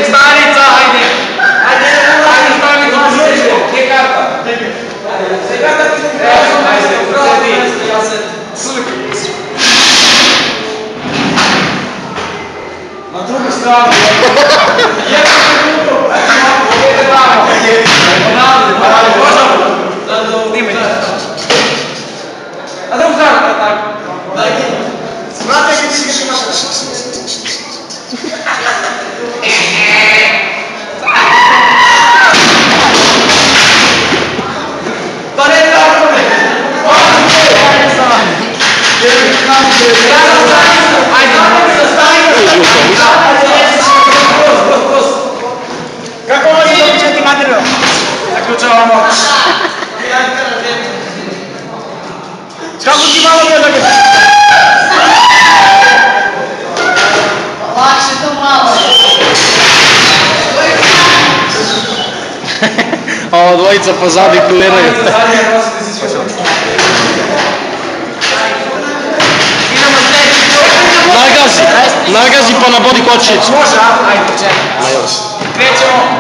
Stanica, hajde! Hajde, stanica, možete! Gdje je karta? Gdje je karta? Ja se... Na drugu stranu. Jedan minutu. Ovdje tamo. Ponavljamo. Možemo. Da snimaj. Na drugu stranu. Znate gdje ti ćeš imati? Pa ne tako ne. Kako ovo je dobičati materiju? Zaključavamo. Kako ti malo bio da ga... Lakše to malo. Ovo dvojica pozadi kuliraju. Nagazi pa nabodi kočić. Može, ajde, čekaj. Krećemo.